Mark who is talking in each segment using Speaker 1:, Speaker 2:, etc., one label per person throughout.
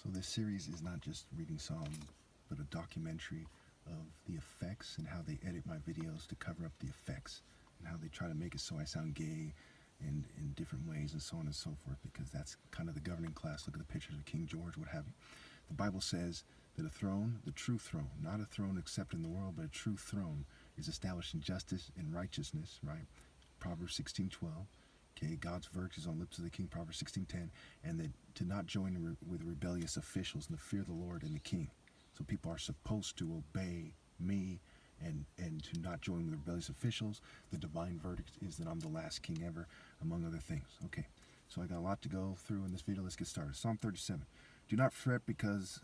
Speaker 1: So this series is not just reading Psalm, but a documentary of the effects and how they edit my videos to cover up the effects and how they try to make it so I sound gay and in different ways and so on and so forth, because that's kind of the governing class. Look at the pictures of King George, what have you. The Bible says that a throne, the true throne, not a throne except in the world, but a true throne, is established in justice and righteousness, right? Proverbs 16:12. Okay, God's verdict is on the lips of the king, Proverbs 16:10, and that to not join with rebellious officials and to fear the Lord and the king. So people are supposed to obey me and to not join with rebellious officials. The divine verdict is that I'm the last king ever, among other things. Okay, so I got a lot to go through in this video. Let's get started. Psalm 37. Do not fret because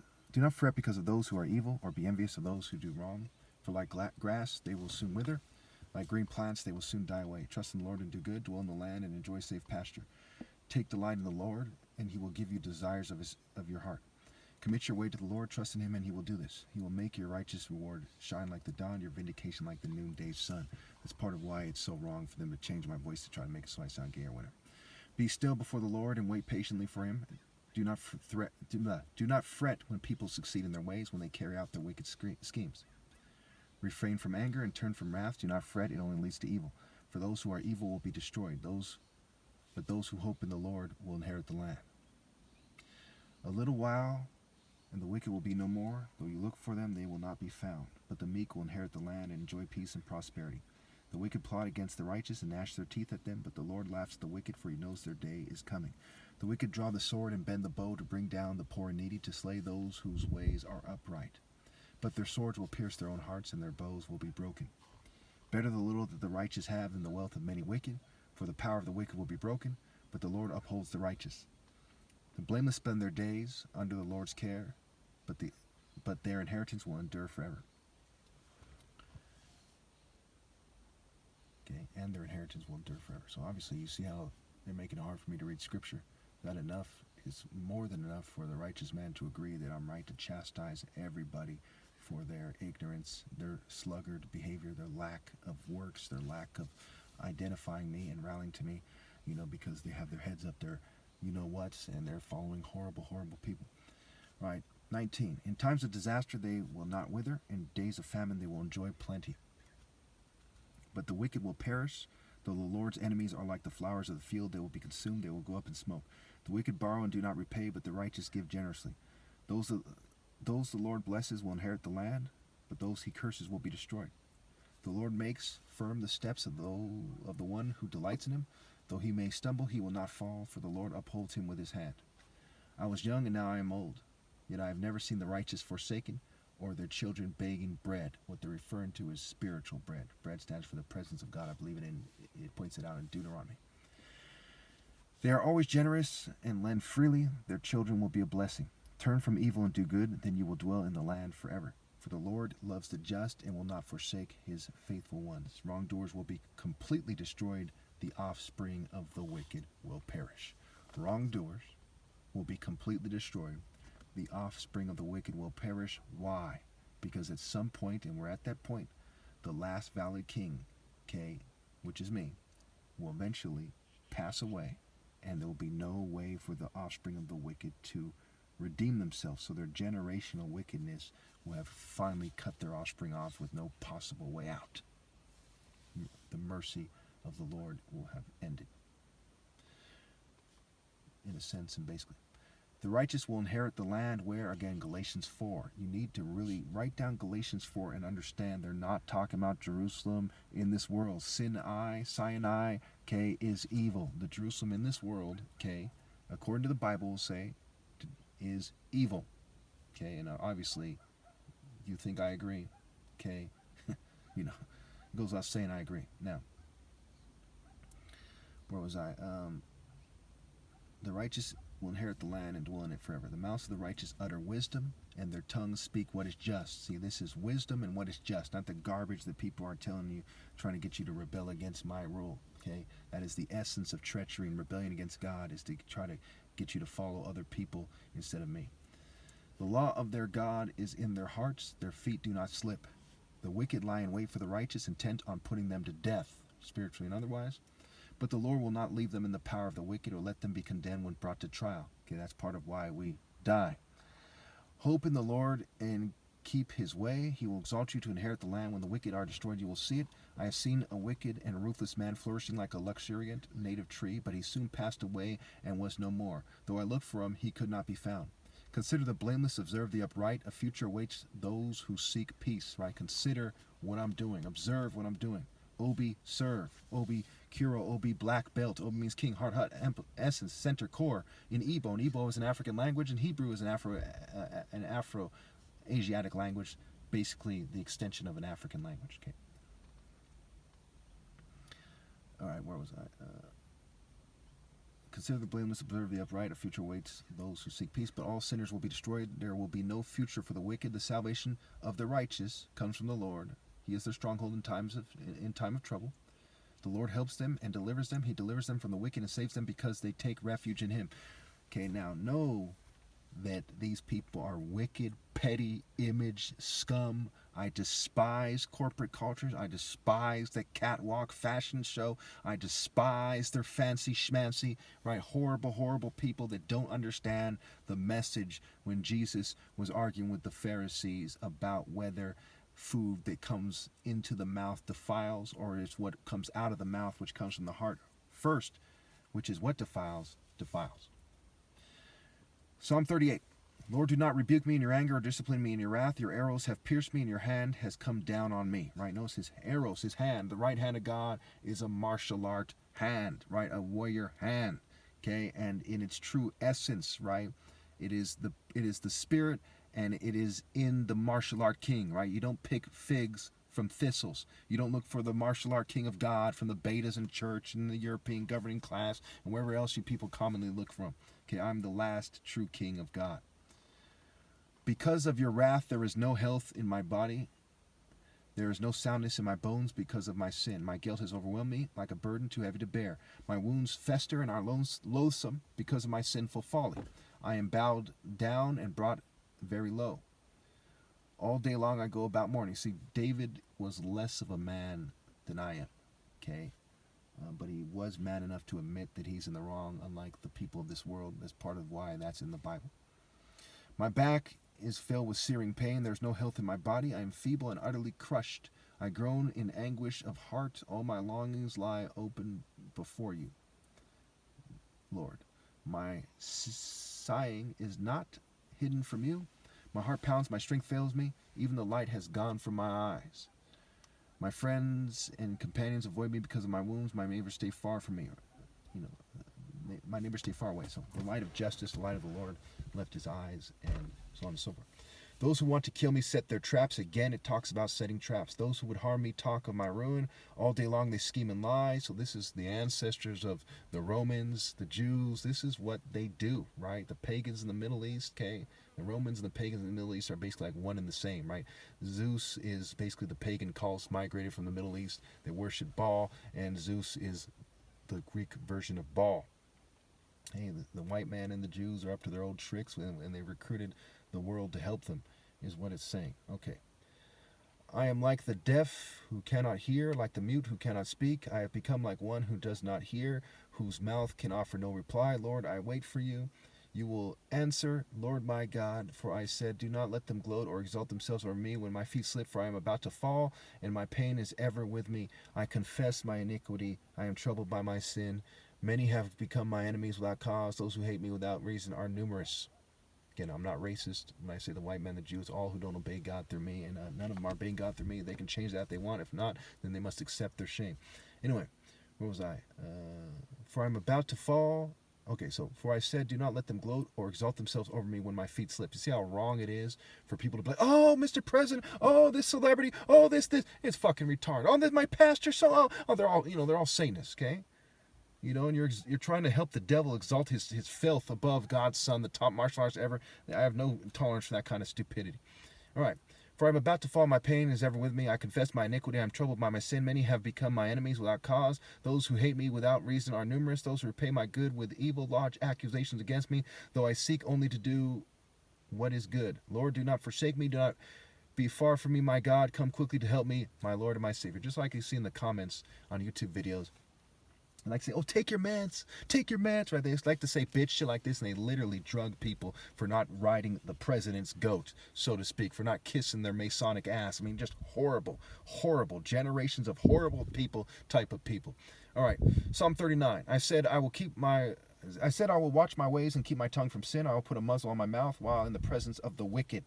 Speaker 1: of those who are evil, or be envious of those who do wrong. For like grass, they will soon wither. Like green plants, they will soon die away. Trust in the Lord and do good. Dwell in the land and enjoy safe pasture. Take delight in the Lord, and he will give you desires of your heart. Commit your way to the Lord. Trust in him, and he will do this. He will make your righteous reward shine like the dawn, your vindication like the noonday sun. That's part of why it's so wrong for them to change my voice to try to make it so I sound gay or whatever. Be still before the Lord and wait patiently for him. Do not fret when people succeed in their ways, when they carry out their wicked schemes. Refrain from anger and turn from wrath. Do not fret, it only leads to evil. For those who are evil will be destroyed. But those who hope in the Lord will inherit the land. A little while, and the wicked will be no more. Though you look for them, they will not be found. But the meek will inherit the land and enjoy peace and prosperity. The wicked plot against the righteous and gnash their teeth at them, but the Lord laughs at the wicked, for he knows their day is coming. The wicked draw the sword and bend the bow to bring down the poor and needy, to slay those whose ways are upright. But their swords will pierce their own hearts, and their bows will be broken. Better the little that the righteous have than the wealth of many wicked, for the power of the wicked will be broken, but the Lord upholds the righteous. The blameless spend their days under the Lord's care, but their inheritance will endure forever. Okay, and their inheritance will endure forever. So obviously you see how they're making it hard for me to read scripture. That enough is more than enough for the righteous man to agree that I'm right to chastise everybody for their ignorance, their sluggard behavior, their lack of works, their lack of identifying me and rallying to me, because they have their heads up their you-know-whats and they're following horrible, horrible people. Right, 19. In times of disaster they will not wither. In days of famine they will enjoy plenty. But the wicked will perish. Though the Lord's enemies are like the flowers of the field, they will be consumed, they will go up in smoke. The wicked borrow and do not repay, but the righteous give generously. Those the Lord blesses will inherit the land, but those he curses will be destroyed. The Lord makes firm the steps of the one who delights in him. Though he may stumble, he will not fall, for the Lord upholds him with his hand. I was young and now I am old, yet I have never seen the righteous forsaken, or their children begging bread. What they're referring to is spiritual bread. Bread stands for the presence of God. I believe it points it out in Deuteronomy. They are always generous and lend freely. Their children will be a blessing. Turn from evil and do good, then you will dwell in the land forever. For the Lord loves the just and will not forsake his faithful ones. Wrongdoers will be completely destroyed. The offspring of the wicked will perish. Wrongdoers will be completely destroyed. The offspring of the wicked will perish. Why? Because at some point, and we're at that point, the last valid king, okay, which is me, will eventually pass away, and there will be no way for the offspring of the wicked to redeem themselves. So their generational wickedness will have finally cut their offspring off with no possible way out. The mercy of the Lord will have ended, in a sense, and basically. The righteous will inherit the land where, again, Galatians 4. You need to really write down Galatians 4 and understand they're not talking about Jerusalem in this world. Sinai, okay, is evil. The Jerusalem in this world, okay, according to the Bible, will say, is evil. Okay, and obviously, you think I agree. Okay, it goes without saying I agree. Now, where was I? The righteous will inherit the land and dwell in it forever. The mouths of the righteous utter wisdom, and their tongues speak what is just. See, this is wisdom and what is just, not the garbage that people are telling you, trying to get you to rebel against my rule. Okay, that is the essence of treachery and rebellion against God, is to try to get you to follow other people instead of me. The law of their God is in their hearts, their feet do not slip. The wicked lie in wait for the righteous, intent on putting them to death, spiritually and otherwise. But the Lord will not leave them in the power of the wicked, or let them be condemned when brought to trial. Okay, that's part of why we die. Hope in the Lord and keep his way. He will exalt you to inherit the land. When the wicked are destroyed, you will see it. I have seen a wicked and ruthless man flourishing like a luxuriant native tree, but he soon passed away and was no more. Though I looked for him, he could not be found. Consider the blameless, observe the upright. A future awaits those who seek peace, right? Consider what I'm doing. Observe what I'm doing. Obi, serve. Obi, Kuro. Obi, black belt. Obi means king, heart, hut, essence, center, core. In Igbo, and Igbo is an African language, and Hebrew is an Afro-Asiatic language, basically the extension of an African language. Okay. All right, where was I? Consider the blameless, observe the upright. A future awaits those who seek peace, but all sinners will be destroyed. There will be no future for the wicked. The salvation of the righteous comes from the Lord. He is their stronghold in time of trouble. The Lord helps them and delivers them. He delivers them from the wicked and saves them because they take refuge in him. Okay, now know that these people are wicked, petty, image, scum. I despise corporate cultures. I despise the catwalk fashion show. I despise their fancy schmancy, right? Horrible, horrible people that don't understand the message when Jesus was arguing with the Pharisees about whether food that comes into the mouth defiles or is what comes out of the mouth, which comes from the heart first, which is what defiles. Psalm 38. Lord, do not rebuke me in your anger or discipline me in your wrath. Your arrows have pierced me and your hand has come down on me. Right? Notice his arrows, his hand. The right hand of God is a martial art hand, right? A warrior hand. Okay? And in its true essence, right? It is the spirit, and it is in the martial art king, right? You don't pick figs from thistles. You don't look for the martial art king of God from the betas in church and the European governing class and wherever else you people commonly look from. Okay, I'm the last true king of God. Because of your wrath, there is no health in my body. There is no soundness in my bones because of my sin. My guilt has overwhelmed me like a burden too heavy to bear. My wounds fester and are loathsome because of my sinful folly. I am bowed down and brought very low. All day long I go about mourning. See, David was less of a man than I am, okay? But he was man enough to admit that he's in the wrong, unlike the people of this world. That's part of why that's in the Bible. My back is filled with searing pain. There's no health in my body. I am feeble and utterly crushed. I groan in anguish of heart. All my longings lie open before you, Lord. My sighing is not hidden from you. My heart pounds, my strength fails me. Even the light has gone from my eyes. My friends and companions avoid me because of my wounds. My neighbors stay far from me. My neighbors stay far away. So the light of justice, the light of the Lord left his eyes, and so on and so forth. Those who want to kill me set their traps. Again, it talks about setting traps. Those who would harm me talk of my ruin. All day long they scheme and lie. So this is the ancestors of the Romans, the Jews. This is what they do, right? The pagans in the Middle East, okay? The Romans and the pagans in the Middle East are basically like one and the same, right? Zeus is basically the pagan cults migrated from the Middle East. They worship Baal, and Zeus is the Greek version of Baal. Hey, the white man and the Jews are up to their old tricks, and they recruited the world to help them, is what it's saying. Okay. I am like the deaf who cannot hear, like the mute who cannot speak. I have become like one who does not hear, whose mouth can offer no reply. Lord, I wait for you. You will answer, Lord my God, for I said, do not let them gloat or exalt themselves over me when my feet slip, for I am about to fall, and my pain is ever with me. I confess my iniquity. I am troubled by my sin. Many have become my enemies without cause. Those who hate me without reason are numerous. Again, I'm not racist when I say the white man, the Jews, all who don't obey God through me, and none of them are obeying God through me. They can change that if they want. If not, then they must accept their shame. Anyway, where was I? For I'm about to fall. Okay, so for I said, do not let them gloat or exalt themselves over me when my feet slip. You see how wrong it is for people to be like, oh, Mr. President, oh, this celebrity, oh, this, it's fucking retarded. Oh, this my pastor, so oh, they're all, they're all Satanists, okay? And you're trying to help the devil exalt his filth above God's Son, the top martial arts ever. I have no tolerance for that kind of stupidity. All right. For I am about to fall, my pain is ever with me. I confess my iniquity, I am troubled by my sin. Many have become my enemies without cause. Those who hate me without reason are numerous. Those who repay my good with evil lodge accusations against me, though I seek only to do what is good. Lord, do not forsake me. Do not be far from me, my God. Come quickly to help me, my Lord and my Savior. Just like you see in the comments on YouTube videos, And like say, oh, take your meds, right? They like to say bitch shit like this, and they literally drug people for not riding the president's goat, so to speak, for not kissing their Masonic ass. I mean, just horrible, horrible generations of horrible people, type of people. All right, Psalm 39. I said I will watch my ways and keep my tongue from sin. I will put a muzzle on my mouth while in the presence of the wicked.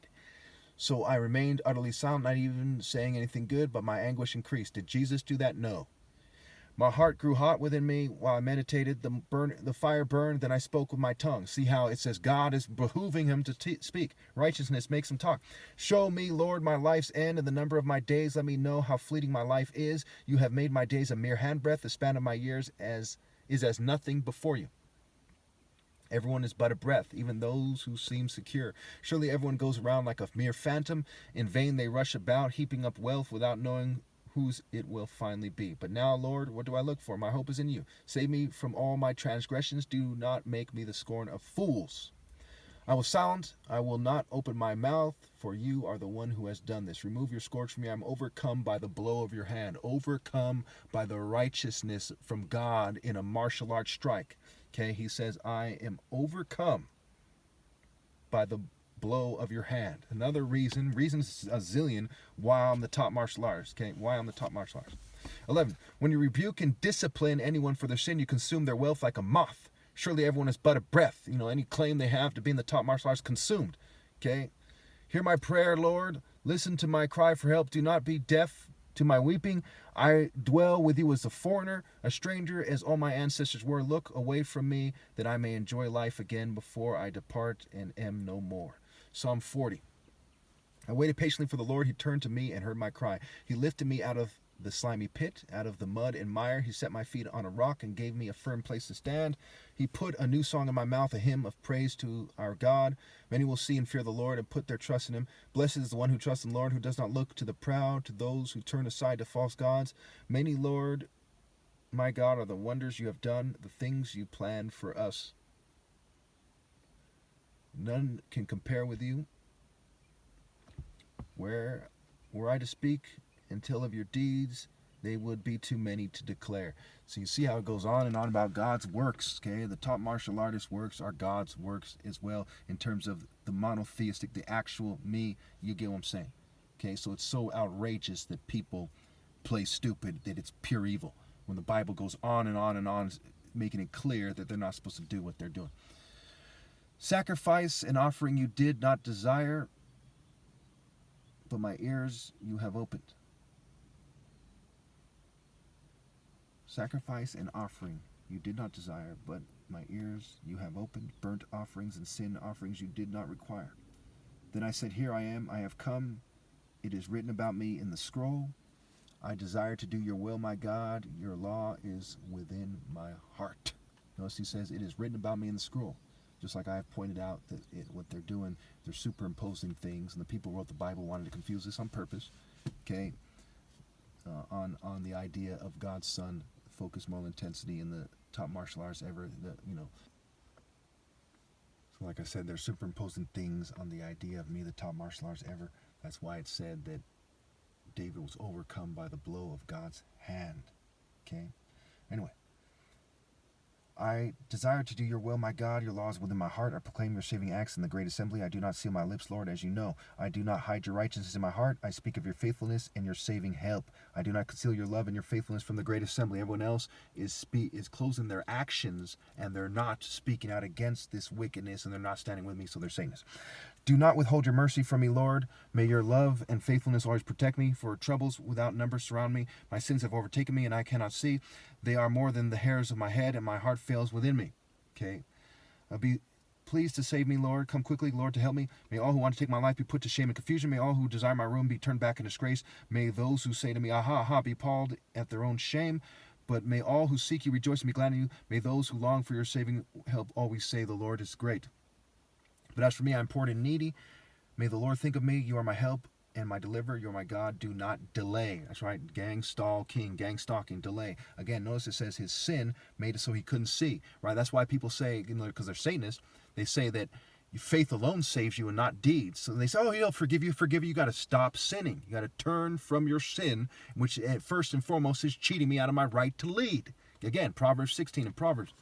Speaker 1: So I remained utterly silent, not even saying anything good, but my anguish increased. Did Jesus do that? No. My heart grew hot within me while I meditated. The fire burned, then I spoke with my tongue. See how it says God is behooving him to speak. Righteousness makes him talk. Show me, Lord, my life's end and the number of my days. Let me know how fleeting my life is. You have made my days a mere handbreadth. The span of my years is as nothing before you. Everyone is but a breath, even those who seem secure. Surely everyone goes around like a mere phantom. In vain they rush about, heaping up wealth without knowing whose it will finally be. But now, Lord, what do I look for? My hope is in you. Save me from all my transgressions. Do not make me the scorn of fools. I was silent. I will not open my mouth, for you are the one who has done this. Remove your scourge from me. I am overcome by the blow of your hand. Overcome by the righteousness from God in a martial arts strike. Okay, he says, I am overcome by the blow of your hand. Another reasons a zillion why I'm the top martial artist. Okay, why I'm the top martial artist. 11. When you rebuke and discipline anyone for their sin, you consume their wealth like a moth. Surely everyone is but a breath. You know, any claim they have to be in the top martial arts consumed. Okay, hear my prayer, Lord. Listen to my cry for help. Do not be deaf to my weeping. I dwell with you as a foreigner, a stranger, as all my ancestors were. Look away from me, that I may enjoy life again before I depart and am no more. Psalm 40. I waited patiently for the Lord. He turned to me and heard my cry. He lifted me out of the slimy pit, out of the mud and mire. He set my feet on a rock and gave me a firm place to stand. He put a new song in my mouth, a hymn of praise to our God. Many will see and fear the Lord and put their trust in him. Blessed is the one who trusts in the Lord, who does not look to the proud, to those who turn aside to false gods. Many, Lord, my God, are the wonders you have done, the things you planned for us. None can compare with you. Were I to speak and tell of your deeds, they would be too many to declare. So you see how it goes on and on about God's works. Okay, the top martial artist works are God's works as well, in terms of the monotheistic, the actual me. You get what I'm saying? Okay, so it's so outrageous that people play stupid that it's pure evil, when the Bible goes on and on and on, making it clear that they're not supposed to do what they're doing. Sacrifice and offering you did not desire, but my ears you have opened. Sacrifice and offering you did not desire, but my ears you have opened. Burnt offerings and sin offerings you did not require. Then I said, here I am, I have come. It is written about me in the scroll. I desire to do your will, my God. Your law is within my heart. Notice he says, it is written about me in the scroll. Just like I have pointed out that what they're doing, they're superimposing things, and the people who wrote the Bible wanted to confuse us on purpose, okay, on the idea of God's Son, focus, moral intensity, in the top martial arts ever, So like I said, they're superimposing things on the idea of me, the top martial arts ever. That's why it said that David was overcome by the blow of God's hand, okay? Anyway. I desire to do your will, my God. Your law is within my heart. I proclaim your saving acts in the great assembly. I do not seal my lips, Lord, as you know. I do not hide your righteousness in my heart. I speak of your faithfulness and your saving help. I do not conceal your love and your faithfulness from the great assembly. Everyone else is closing their actions, and they're not speaking out against this wickedness, and they're not standing with me, so they're saying this. Do not withhold your mercy from me, Lord. May your love and faithfulness always protect me, for troubles without number surround me. My sins have overtaken me, and I cannot see. They are more than the hairs of my head, and my heart fails within me. Okay. Be pleased to save me, Lord. Come quickly, Lord, to help me. May all who want to take my life be put to shame and confusion. May all who desire my ruin be turned back in disgrace. May those who say to me, aha, aha, be appalled at their own shame. But may all who seek you rejoice and be glad in you. May those who long for your saving help always say, the Lord is great. But as for me, I am poor and needy. May the Lord think of me. You are my help and my deliverer. You are my God. Do not delay. That's right. Gang stalking, delay. Again, notice it says his sin made it so he couldn't see. Right. That's why people say, because they're Satanists, they say that faith alone saves you and not deeds. So they say, oh, he'll forgive you. You got to stop sinning. You got to turn from your sin, which first and foremost is cheating me out of my right to lead.
Speaker 2: Again, Proverbs 16 and Proverbs